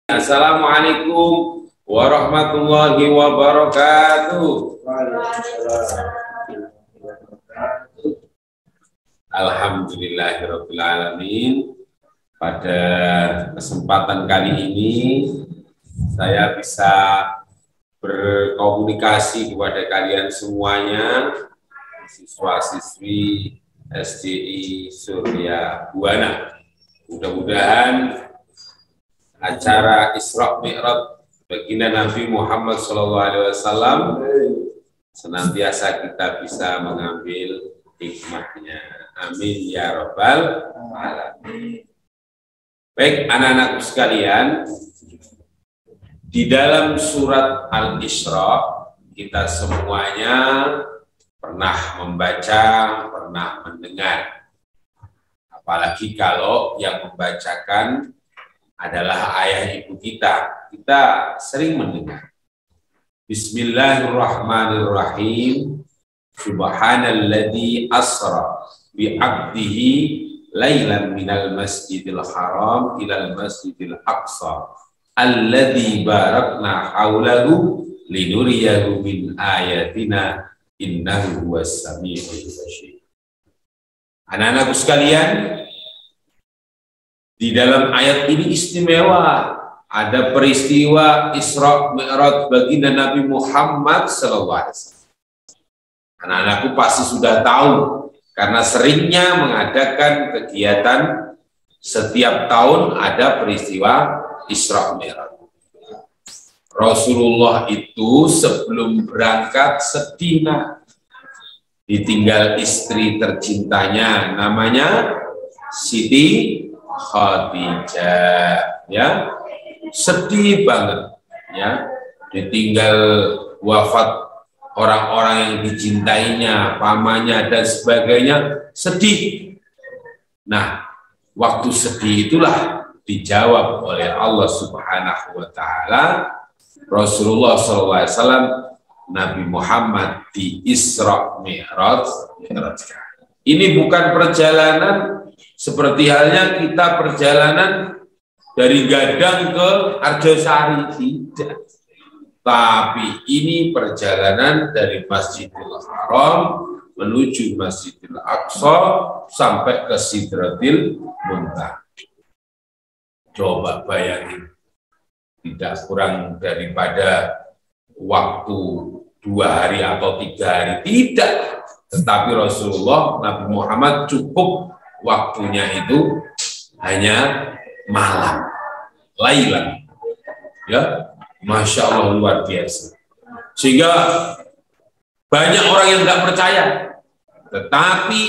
Assalamualaikum warahmatullahi wabarakatuh. Alhamdulillahirabbil alamin. Pada kesempatan kali ini saya bisa berkomunikasi kepada kalian semuanya, siswa-siswi SDI Surya Buana. Mudah-mudahan acara Isra Mi'raj baginda Nabi Muhammad SAW senantiasa kita bisa mengambil hikmahnya. Amin ya rabbal alamin. Baik anak-anakku sekalian, di dalam surat Al-Isra kita semuanya pernah membaca, pernah mendengar. Apalagi kalau yang membacakan adalah ayah ibu kita sering mendengar. Bismillahirrahmanirrahim. Subhanalladzi asra bi 'abdihi lailan minal masjidil haram ilal masjidil aqsa alladzi barakna haulahu linuriyahu min ayatina innahu huwas samiul basir. Anak-anakku sekalian, di dalam ayat ini istimewa, ada peristiwa Isra Mi'raj baginda Nabi Muhammad SAW. Anak-anakku pasti sudah tahu, karena seringnya mengadakan kegiatan setiap tahun ada peristiwa Isra Mi'raj. Rasulullah itu sebelum berangkat sedih, ditinggal istri tercintanya, namanya Siti Khadijah, ya, sedih banget, ya, ditinggal wafat orang-orang yang dicintainya, pamannya dan sebagainya, sedih. Nah, waktu sedih itulah dijawab oleh Allah Subhanahu wa Ta'ala. Rasulullah SAW, Nabi Muhammad di Isra Mi'raj. Ini bukan perjalanan seperti halnya kita perjalanan dari Gadang ke Arjosari, tidak. Tapi ini perjalanan dari Masjidil Haram menuju Masjidil Aqsa sampai ke Sidratil Muntaha. Coba bayangin, tidak kurang daripada waktu 2 hari atau 3 hari, tidak. Tetapi Rasulullah Nabi Muhammad cukup waktunya itu hanya malam, lailan, ya, Masya Allah, luar biasa. Sehingga banyak orang yang nggak percaya, tetapi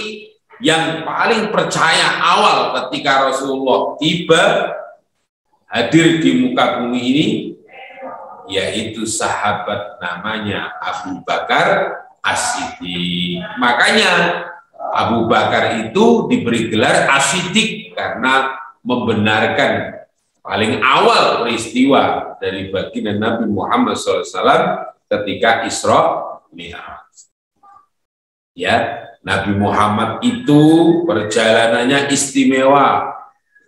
yang paling percaya awal ketika Rasulullah tiba hadir di muka bumi ini, yaitu sahabat namanya Abu Bakar As-Siddiq. Makanya Abu Bakar itu diberi gelar As-Siddiq karena membenarkan paling awal peristiwa dari baginda Nabi Muhammad SAW ketika Isra Mi'raj. Ya, Nabi Muhammad itu perjalanannya istimewa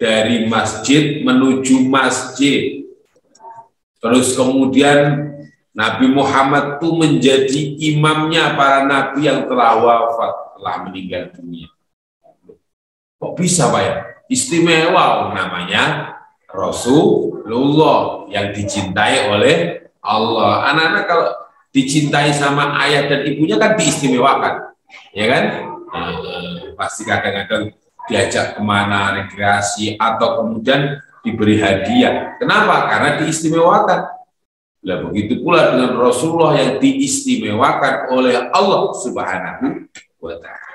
dari masjid menuju masjid. Terus kemudian Nabi Muhammad itu menjadi imamnya para nabi yang telah wafat, telah meninggal dunia. Kok bisa, Pak ya? Istimewa, namanya Rasulullah yang dicintai oleh Allah. Anak-anak kalau dicintai sama ayah dan ibunya kan diistimewakan, ya kan? Pasti kadang-kadang diajak kemana rekreasi atau kemudian diberi hadiah. Kenapa? Karena diistimewakan. Nah, begitu pula dengan Rasulullah yang diistimewakan oleh Allah Subhanahu wa Ta'ala.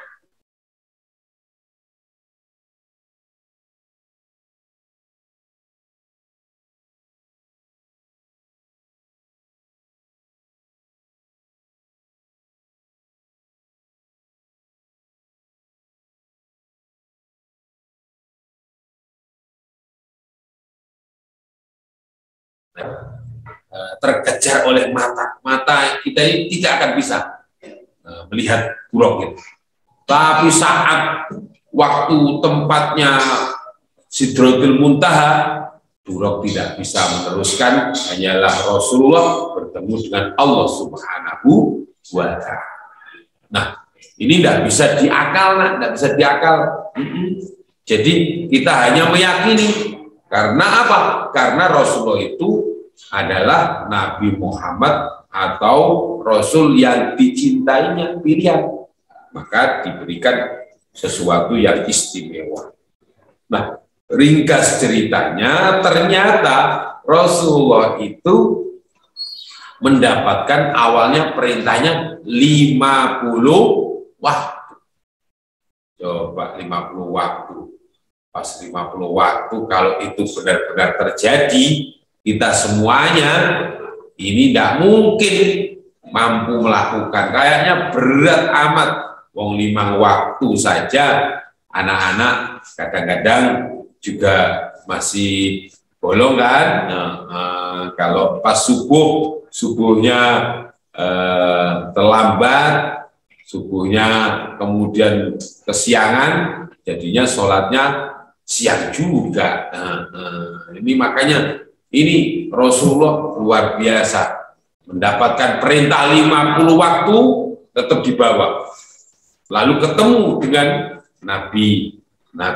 Terkejar oleh mata kita ini tidak akan bisa melihat buruk itu. Tapi saat waktu tempatnya Sidratul Muntaha, Durok tidak bisa meneruskan, hanyalah Rasulullah bertemu dengan Allah Subhanahu wa Ta'ala. Nah, ini tidak bisa diakal, tidak bisa diakal. Jadi kita hanya meyakini. Karena apa? Karena Rasulullah itu adalah Nabi Muhammad atau Rasul yang dicintainya, pilihan. Maka diberikan sesuatu yang istimewa. Nah, ringkas ceritanya, ternyata Rasulullah itu mendapatkan awalnya perintahnya 50 waktu. Coba 50 waktu. Pas 50 waktu, kalau itu benar-benar terjadi, kita semuanya ini tidak mungkin mampu melakukan. Kayaknya berat amat. Wong 5 waktu saja, anak-anak kadang-kadang juga masih bolong kan. Kalau pas subuhnya terlambat, subuhnya kemudian kesiangan, jadinya sholatnya siang juga. Ini makanya ini Rasulullah luar biasa, mendapatkan perintah 50 waktu tetap dibawa, lalu ketemu dengan nabi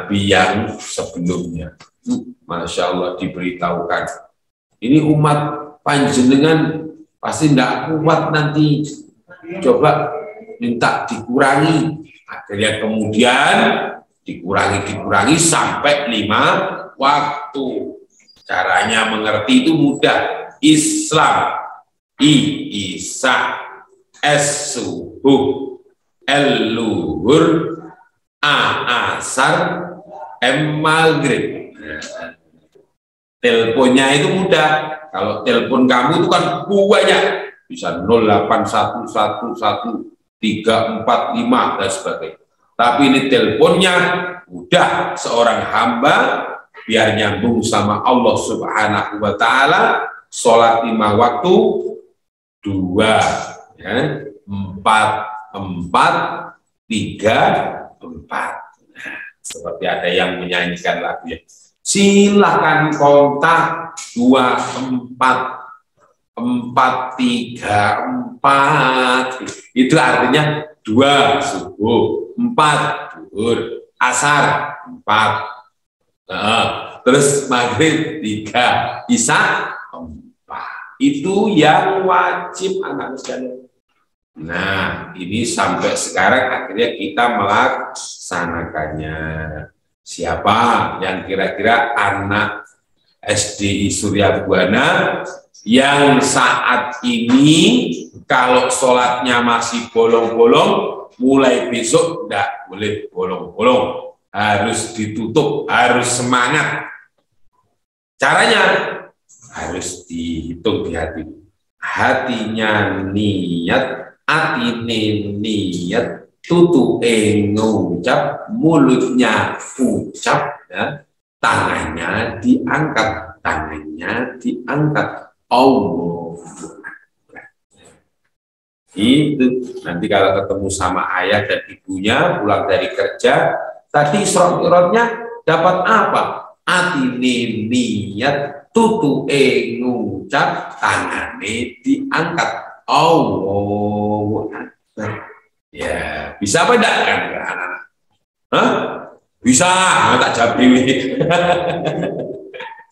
yang sebelumnya. Masya Allah, diberitahukan ini umat panjenengan pasti tidak kuat nanti, coba minta dikurangi. Akhirnya kemudian dikurangi sampai 5 waktu. Caranya mengerti itu mudah. Islam, Isa, subuh, luhur, asar, maghrib. Teleponnya itu mudah. Kalau telepon kamu itu kan banyak, bisa 081113445 dan sebagainya. Tapi ini teleponnya mudah, seorang hamba biar nyambung sama Allah Subhanahu wa Ta'ala, sholat 5 waktu, 2, ya, 4, 3, 4. Seperti ada yang menyanyikan lagu ya. Silahkan kontak 24 434. Itu artinya 2 subuh, 4 zuhur, asar 4, terus maghrib 3, isya 4. Itu yang wajib anak sekalian. Nah, ini sampai sekarang akhirnya kita melaksanakannya. Siapa yang kira-kira anak SDI Surya Buana yang saat ini kalau sholatnya masih bolong-bolong, mulai besok tidak boleh bolong-bolong, harus ditutup, harus semangat. Caranya harus dihitung di hati. Hatinya niat, atine niat, ngucap, mulutnya ucap, ya. Tangannya diangkat, Allah. Itu nanti kalau ketemu sama ayah dan ibunya pulang dari kerja, tadi Isra-Mi'rajnya dapat apa? Atine niat, ngucap, tangannya diangkat, Allahu Akbar. Ya, bisa apa enggak kan anak-anak? Hah? Bisa, tak jawab.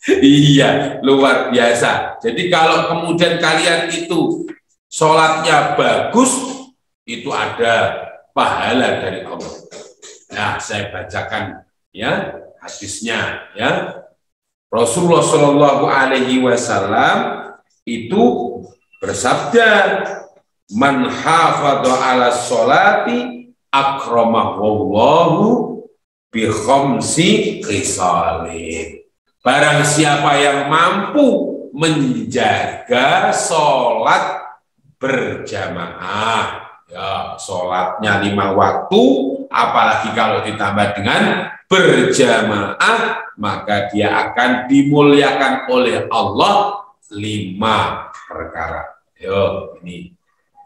Iya, luar biasa. Jadi kalau kemudian kalian itu sholatnya bagus, itu ada pahala dari Allah. Nah, saya bacakan ya hadisnya ya. Rasulullah Shallallahu Alaihi Wasallam itu bersabda, man hafadha ala sholati akramahullahu bi khamsi khisalin. Barang siapa yang mampu menjaga sholat berjamaah, ya sholatnya 5 waktu, apalagi kalau ditambah dengan berjamaah, maka dia akan dimuliakan oleh Allah 5 perkara. Yo, ini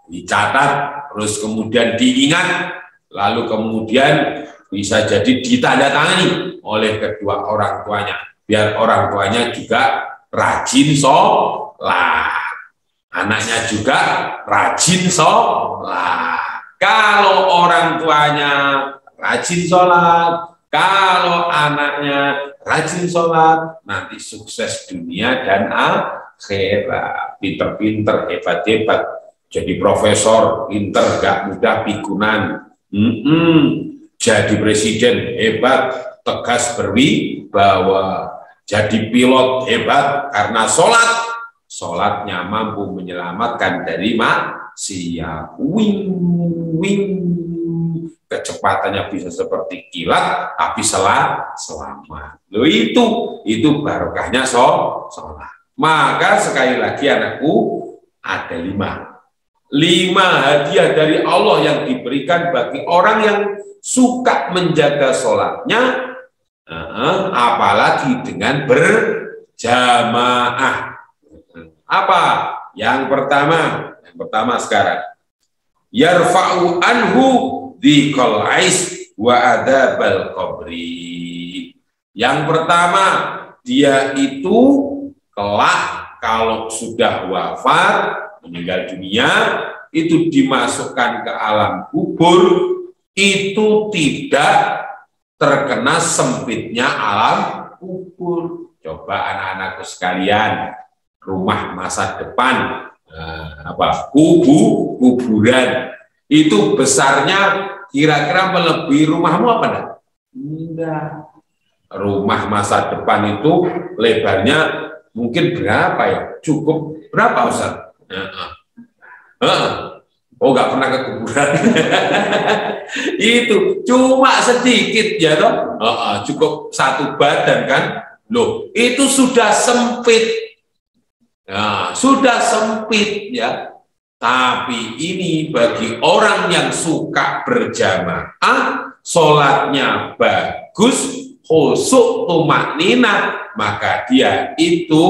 dicatat, terus kemudian diingat, lalu kemudian bisa jadi ditandatangani oleh kedua orang tuanya. biar orang tuanya juga rajin sholat, anaknya juga rajin sholat. Kalau orang tuanya rajin sholat, kalau anaknya rajin sholat, nanti sukses dunia dan akhirat, pinter-pinter, hebat-hebat, jadi profesor, pinter, gak mudah pikunan, jadi presiden, hebat, tegas berwibawa, jadi pilot, hebat, karena sholatnya mampu menyelamatkan dari maksiat, kecepatannya bisa seperti kilat, tapi selamat. Loh itu barokahnya sholat. Maka sekali lagi anakku, ada 5 hadiah dari Allah yang diberikan bagi orang yang suka menjaga sholatnya, apalagi dengan berjamaah. Apa? Yang pertama sekarang, yarfa'u anhu dzikal ais wa adzabal qabri. Yang pertama, dia itu kelak kalau sudah wafat, meninggal dunia, itu dimasukkan ke alam kubur, itu tidak terkena sempitnya alam kubur. Coba anak-anakku sekalian, rumah masa depan, kuburan, itu besarnya kira-kira melebihi rumahmu apa enggak? Enggak. Rumah masa depan itu lebarnya mungkin berapa ya? Cukup berapa, Ustaz? Oh, nggak pernah ke kuburan. Itu cuma sedikit ya toh. Cukup satu badan kan. Loh, itu sudah sempit. Nah, sudah sempit ya. Tapi ini bagi orang yang suka berjamaah, sholatnya bagus, khusyuk tumakninah, maka dia itu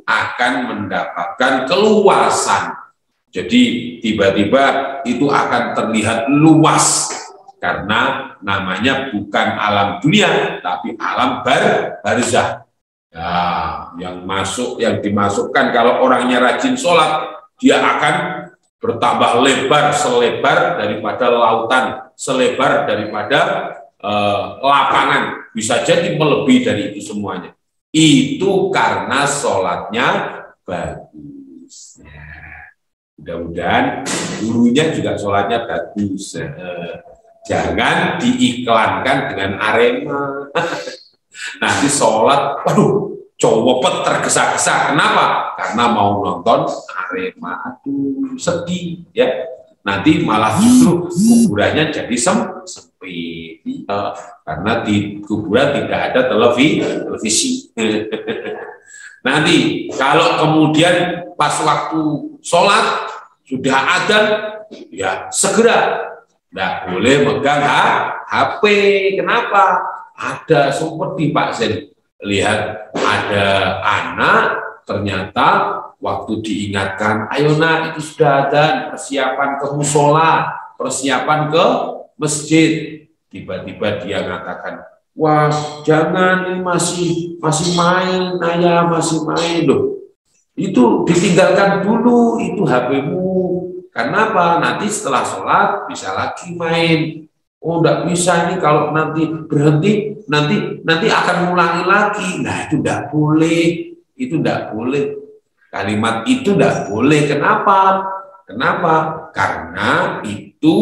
akan mendapatkan keluasan. Jadi tiba-tiba itu akan terlihat luas karena namanya bukan alam dunia, tapi alam barzah. Nah, yang dimasukkan kalau orangnya rajin sholat, dia akan bertambah lebar, selebar daripada lautan, selebar daripada lapangan, bisa jadi melebihi dari itu semuanya. Itu karena sholatnya bagus. Mudah-mudahan gurunya juga sholatnya bagus. Jangan diiklankan dengan Arema. Nanti sholat, waduh, cowopet tergesa-gesa. Kenapa? Karena mau nonton Arema. Aduh, sedih ya. Nanti malah justru kuburannya jadi sempit. Karena di kuburan tidak ada televisi. Nanti kalau kemudian pas waktu sholat sudah adzan, ya segera. Nggak boleh megang HP. Kenapa? Ada seperti Pak Zen. Lihat ada anak ternyata waktu diingatkan, ayo nak itu sudah adzan, persiapan ke musola, persiapan ke masjid. Tiba-tiba dia mengatakan, wah jangan, ini masih main, ayah masih main loh. Itu ditinggalkan dulu itu HP-mu. Kenapa? Nanti setelah sholat bisa lagi main. Oh enggak bisa ini, kalau nanti berhenti nanti akan mengulangi lagi. Nah itu enggak boleh. Itu enggak boleh. Kalimat itu enggak boleh. Kenapa? Karena itu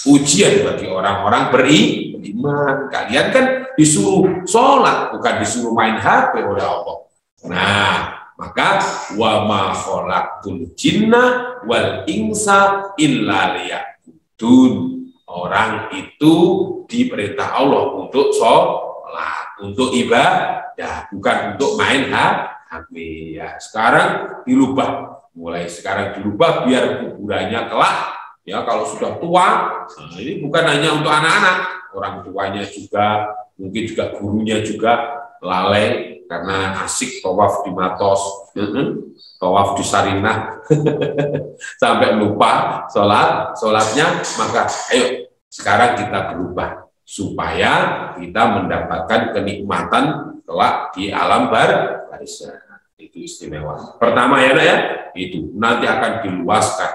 ujian bagi orang-orang beriman. Kalian kan disuruh sholat, bukan disuruh main HP oleh Allah. Nah, maka wa ma khalaqtul jinna wal insa illa liya'budun. Orang itu diperintah Allah untuk sholat, untuk ibadah, bukan untuk main HP. Ya, sekarang dirubah, mulai sekarang dirubah biar kuburannya kelak. Ya, kalau sudah tua, nah ini bukan hanya untuk anak-anak, orang tuanya juga, mungkin juga gurunya juga lalai karena asik tawaf di Matos, tawaf di Sarinah, sampai lupa sholatnya. Maka ayo sekarang kita berubah supaya kita mendapatkan kenikmatan kelak di alam barzah. Itu istimewa. Pertama ya, nak ya, itu nanti akan diluaskan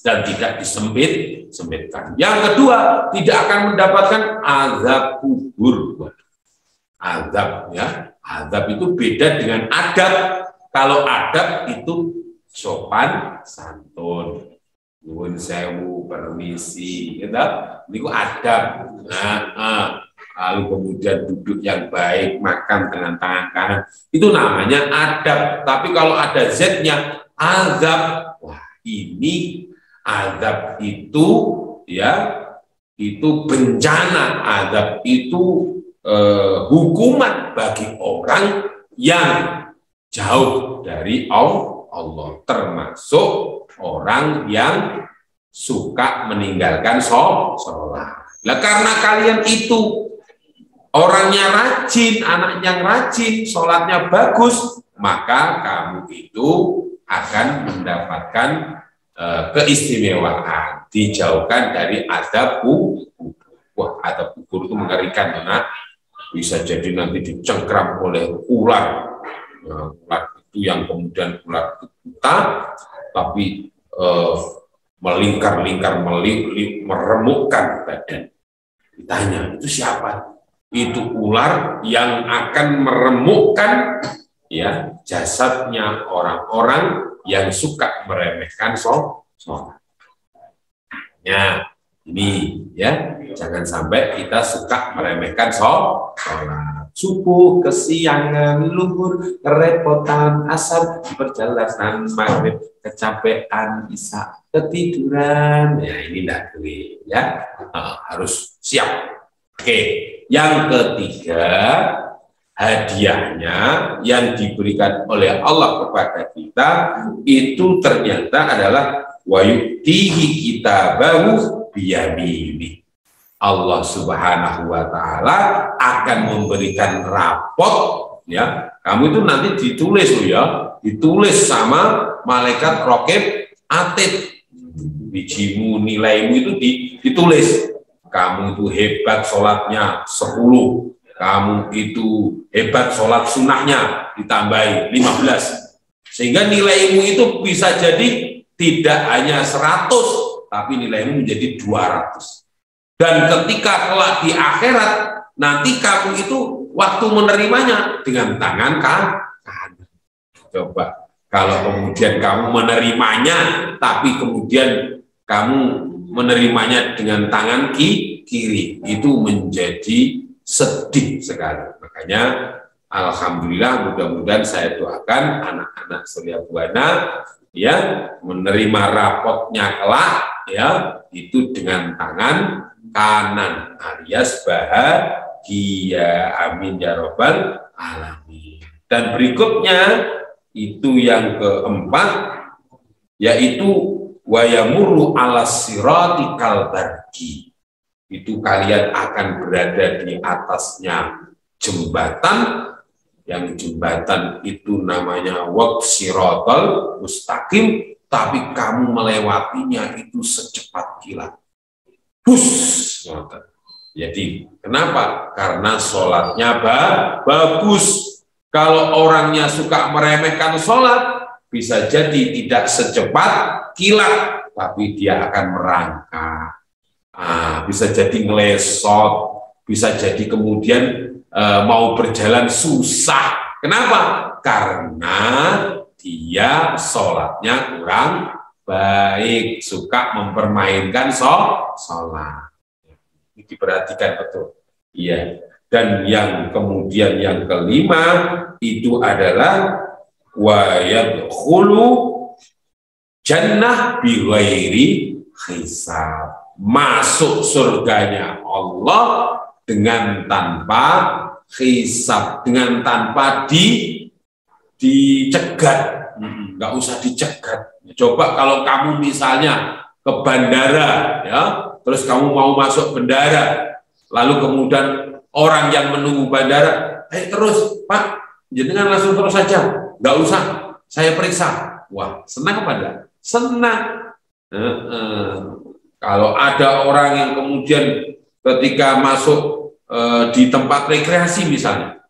dan tidak disempitkan. Yang kedua, tidak akan mendapatkan azab kubur. Azab ya, azab itu beda dengan adab. Kalau adab itu sopan santun, nyuwun sewu, permisi, gitu. Ini adab. Lalu kemudian duduk yang baik, makan dengan tangan kanan, itu namanya adab. Tapi kalau ada Z-nya, azab. Wah, ini azab itu ya, itu bencana. Azab itu hukuman bagi orang yang jauh dari Allah, termasuk orang yang suka meninggalkan sholat. Nah, karena kalian itu orangnya rajin, anak yang rajin, sholatnya bagus, maka kamu itu akan mendapatkan keistimewaan, dijauhkan dari azab kubur. Wah, azab kubur itu mengerikan, nah. Bisa jadi nanti dicengkram oleh ular. Ular itu yang kemudian ular itu buta, tapi melingkar-lingkar, meremukkan badan. Ditanya, itu siapa? Itu ular yang akan meremukkan ya jasadnya orang-orang yang suka meremehkan sholat. Ya, ini ya, jangan sampai kita suka meremehkan sholat. Subuh, kesiangan, luhur, kerepotan, asar, perjalanan, maghrib, kecapean, isya, ketiduran. Ya, ini tidak boleh ya. Harus siap. Oke, yang ketiga, hadiahnya yang diberikan oleh Allah kepada kita itu ternyata adalah wa yu'tihi kitabahu biyamini. Allah Subhanahu wa taala akan memberikan rapot ya. Kamu itu nanti ditulis ya, ditulis sama malaikat raqib atid. Bijimu, nilaimu itu ditulis. Kamu itu hebat sholatnya 10, kamu itu hebat sholat sunnahnya ditambahi 15, sehingga nilaimu itu bisa jadi tidak hanya 100, tapi nilaimu menjadi 200. Dan ketika kelak di akhirat, nanti kamu itu waktu menerimanya dengan tangan kanan. Coba, kalau kemudian kamu menerimanya, tapi kemudian kamu menerimanya dengan tangan kiri, itu menjadi sedih sekali. Makanya alhamdulillah, mudah-mudahan saya doakan anak-anak Surya Buana ya menerima rapotnya kelak ya itu dengan tangan kanan alias bahagia. Amin ya robbal alamin. Dan berikutnya itu yang keempat, yaitu wa yamurru ala sirati kalbarki. Itu kalian akan berada di atasnya jembatan, yang jembatan itu namanya waqsiratal mustaqim, tapi kamu melewatinya itu secepat kilat. Bus. Jadi kenapa? Karena sholatnya bagus. Kalau orangnya suka meremehkan sholat, bisa jadi tidak secepat kilat, tapi dia akan merangkak. Bisa jadi ngelesot, bisa jadi kemudian mau berjalan susah. Kenapa? Karena dia sholatnya kurang baik, suka mempermainkan sholat. Ini diperhatikan betul. Iya. Dan yang kemudian yang kelima itu adalah wa yadkhulu jannah bighairi hisab. Masuk surganya Allah dengan tanpa hisab, dengan tanpa dicegat, nggak usah dicegat. Coba kalau kamu misalnya ke bandara, ya, terus kamu mau masuk bandara, lalu kemudian orang yang menunggu bandara, terus Pak, jenengan langsung terus saja, nggak usah saya periksa. Wah, senang apa enggak? Senang. Kalau ada orang yang kemudian ketika masuk di tempat rekreasi misalnya,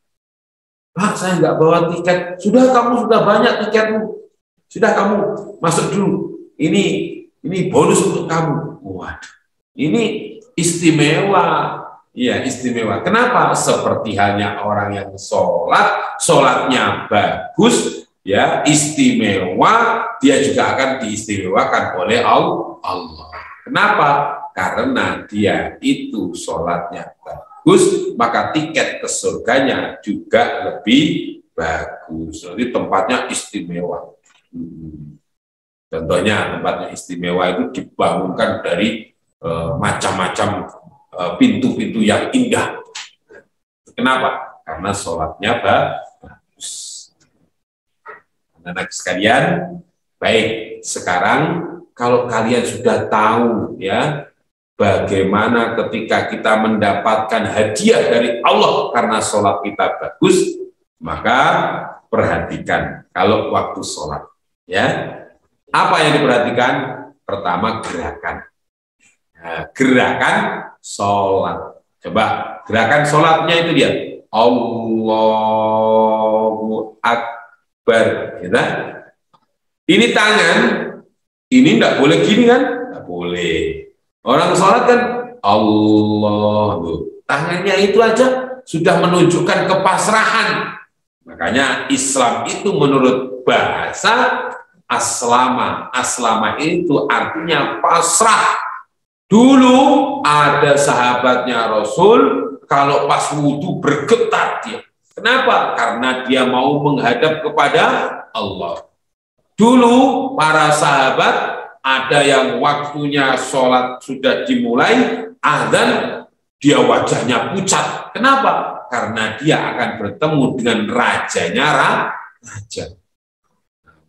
Pak, saya nggak bawa tiket. Sudah, kamu sudah banyak tiketmu. Sudah, kamu masuk dulu. Ini bonus untuk kamu. Waduh, ini istimewa. Iya, istimewa. Kenapa? Seperti halnya orang yang sholat, sholatnya bagus, ya, istimewa, dia juga akan diistimewakan oleh Allah. Kenapa? Karena dia itu sholatnya bagus, maka tiket ke surganya juga lebih bagus. Jadi tempatnya istimewa. Contohnya tempatnya istimewa itu dibangunkan dari macam-macam pintu-pintu yang indah. Kenapa? Karena sholatnya bagus. Anak-anak sekalian, baik, sekarang kalau kalian sudah tahu ya bagaimana ketika kita mendapatkan hadiah dari Allah karena sholat kita bagus, maka perhatikan kalau waktu sholat ya. Apa yang diperhatikan? Pertama, gerakan. Nah, gerakan sholat. Coba gerakan sholatnya itu dia. Allahu Akbar. Gitu. Ini tangan, ini enggak boleh gini kan? Enggak boleh. Orang sholat kan Allah. Tangannya itu aja sudah menunjukkan kepasrahan. Makanya Islam itu menurut bahasa aslama. Aslama itu artinya pasrah. Dulu ada sahabatnya Rasul, kalau pas wudhu bergetar dia. Kenapa? Karena dia mau menghadap kepada Allah. Dulu para sahabat ada yang waktunya sholat sudah dimulai, azan dia wajahnya pucat. Kenapa? Karena dia akan bertemu dengan rajanya raja.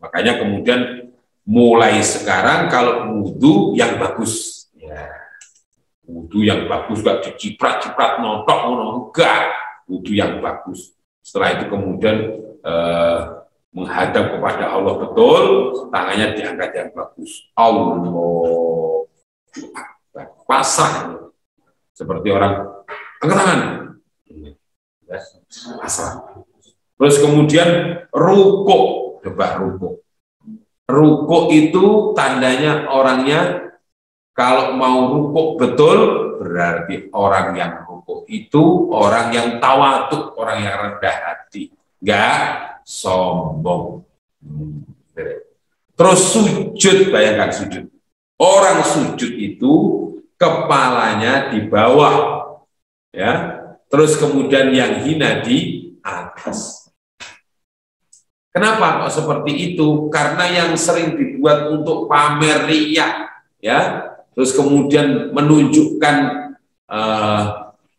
Makanya kemudian mulai sekarang kalau wudhu yang bagus, ya, wudhu yang bagus gak diciprat-ciprat notok, enggak, wudhu yang bagus. Setelah itu kemudian menghadap kepada Allah betul, tangannya diangkat yang bagus. Allah pasrah, seperti orang angkat tangan, pasrah. Terus kemudian rukuk. Coba rukuk. Rukuk itu tandanya orangnya kalau mau rukuk betul berarti orang yang rukuk itu orang yang tawadhu, orang yang rendah hati, enggak sombong. Terus sujud, bayangkan sujud. Orang sujud itu kepalanya di bawah, ya. Terus kemudian yang hina di atas. Kenapa kok seperti itu? Karena yang sering dibuat untuk pamer riya, ya, terus kemudian menunjukkan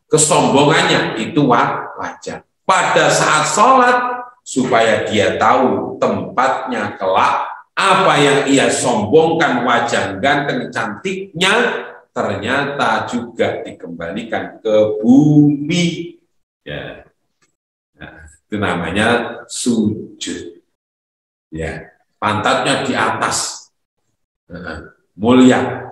kesombongannya itu wajar. Pada saat sholat supaya dia tahu tempatnya kelak, apa yang ia sombongkan wajah ganteng cantiknya ternyata juga dikembalikan ke bumi, ya. Itu namanya sujud, ya, pantatnya di atas, mulia,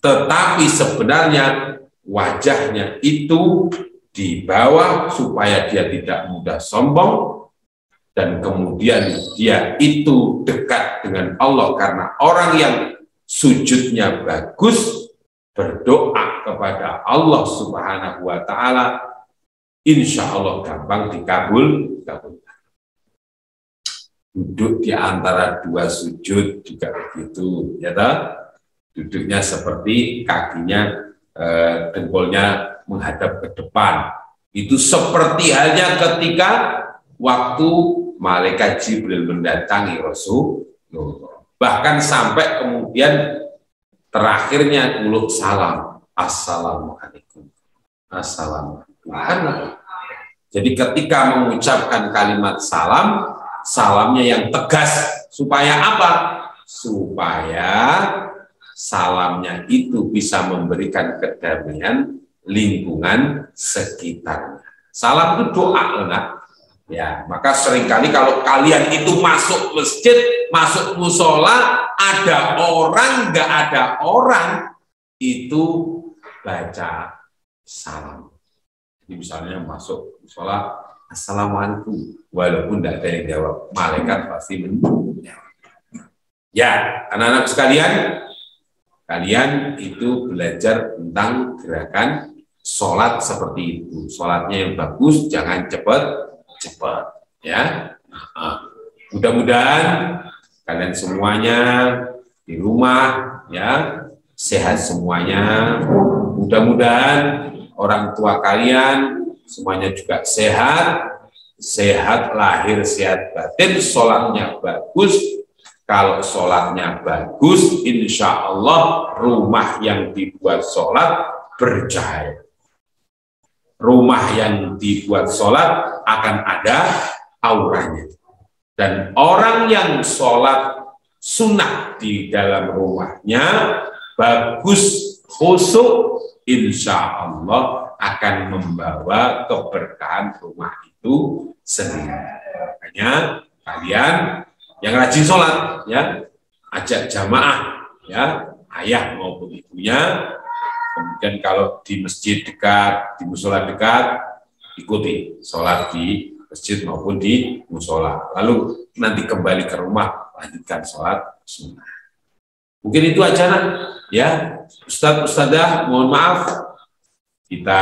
tetapi sebenarnya wajahnya itu di bawah supaya dia tidak mudah sombong, dan kemudian dia itu dekat dengan Allah karena orang yang sujudnya bagus berdoa kepada Allah Subhanahu wa Ta'ala, insya Allah gampang dikabulkan. Duduk di antara dua sujud juga begitu, ya toh? Duduknya seperti kakinya, dengkulnya menghadap ke depan. Itu seperti halnya ketika waktu malaikat Jibril mendatangi Rasulullah. Bahkan sampai kemudian terakhirnya dulu salam, assalamualaikum, assalamualaikum. Jadi ketika mengucapkan kalimat salam, salamnya yang tegas. Supaya apa? Supaya salamnya itu bisa memberikan kedamaian lingkungan sekitarnya. Salam itu doa, enggak? Ya, maka seringkali kalau kalian itu masuk masjid, masuk musola, ada orang, enggak ada orang, itu baca salam. Jadi misalnya masuk sholat, assalamualaikum, walaupun tidak ada yang jawab, malaikat pasti menjawab. Ya, anak-anak sekalian, kalian itu belajar tentang gerakan sholat seperti itu. Sholatnya yang bagus, jangan cepat-cepat. Ya, mudah-mudahan kalian semuanya di rumah ya sehat semuanya. Mudah-mudahan orang tua kalian semuanya juga sehat, sehat lahir, sehat batin, sholatnya bagus. Kalau sholatnya bagus, insya Allah rumah yang dibuat sholat bercahaya. Rumah yang dibuat sholat akan ada auranya. Dan orang yang sholat sunnah di dalam rumahnya bagus, khusyuk, insya Allah akan membawa keberkahan rumah itu sendiri. Makanya kalian yang rajin sholat, ya, ajak jamaah, ya, ayah maupun ibunya. Kemudian kalau di masjid dekat, di musola dekat, ikuti sholat di masjid maupun di musola. Lalu nanti kembali ke rumah, lanjutkan sholat sunnah. Mungkin itu aja, nah, ya, Ustadz, Ustadzah, mohon maaf, kita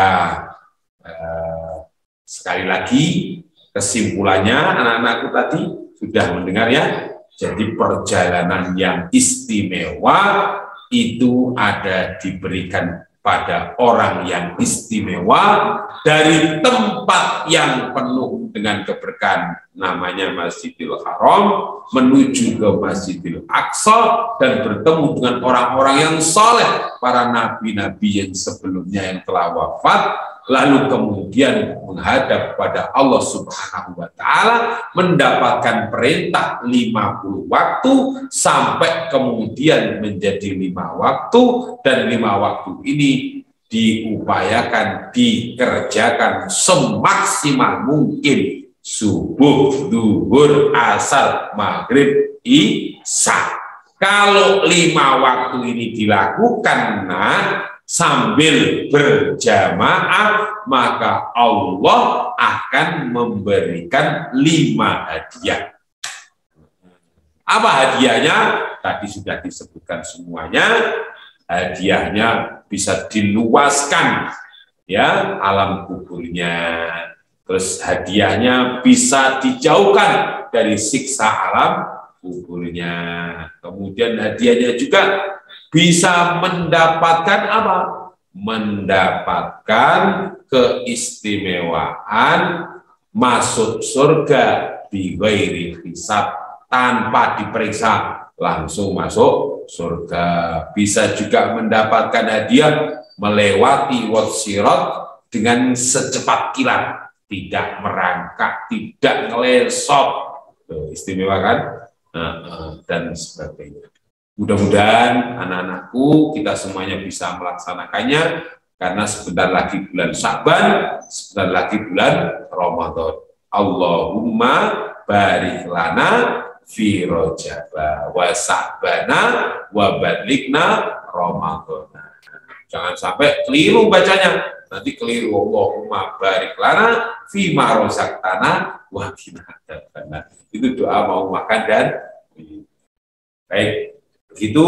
sekali lagi kesimpulannya anak-anakku tadi sudah mendengar ya, jadi perjalanan yang istimewa itu ada diberikan pada orang yang istimewa dari tempat yang penuh dengan keberkahan namanya Masjidil Haram menuju ke Masjidil Aqsa dan bertemu dengan orang-orang yang soleh, para nabi-nabi yang sebelumnya yang telah wafat, lalu kemudian menghadap pada Allah Subhanahu wa Ta'ala, mendapatkan perintah 50 waktu sampai kemudian menjadi 5 waktu, dan 5 waktu ini diupayakan, dikerjakan semaksimal mungkin, subuh, duhur, asar, maghrib, isya. Kalau 5 waktu ini dilakukan, nah, sambil berjamaah, maka Allah akan memberikan 5 hadiah. Apa hadiahnya? Tadi sudah disebutkan semuanya. Hadiahnya bisa diluaskan, ya, alam kuburnya. Terus hadiahnya bisa dijauhkan dari siksa alam kuburnya. Kemudian hadiahnya juga bisa mendapatkan apa? Mendapatkan keistimewaan masuk surga bi ghairi hisab, tanpa diperiksa, langsung masuk surga. Bisa juga mendapatkan hadiah melewati watsirat dengan secepat kilat, tidak merangkak, tidak ngelesot, istimewa kan? Dan sebagainya. Mudah-mudahan anak-anakku kita semuanya bisa melaksanakannya, karena sebentar lagi bulan Sya'ban, sebentar lagi bulan Ramadan. Allahumma barik lana fi Rajaba wa Sya'bana wa balikna Ramadan. Jangan sampai keliru bacanya, nanti keliru. Allahumma barik lana fi ma razaqtana wa qina adzabannar. Itu doa mau makan dan baik. Begitu,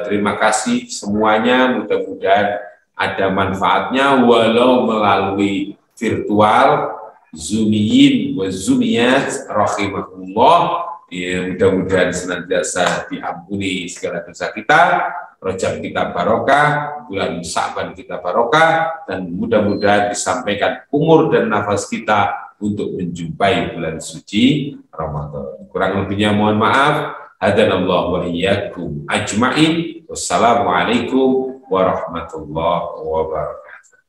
terima kasih semuanya, mudah-mudahan ada manfaatnya walau melalui virtual. Zumiyin wa zumiyat rahimahullah, ya, mudah-mudahan senantiasa diampuni segala dosa kita, Rajab kita barokah, bulan Sya'ban kita barokah, dan mudah-mudahan disampaikan umur dan nafas kita untuk menjumpai bulan suci Ramadan. Kurang lebihnya mohon maaf. Hadanallahu wa iyyakum ajma'in. Wassalamualaikum warahmatullahi wabarakatuh.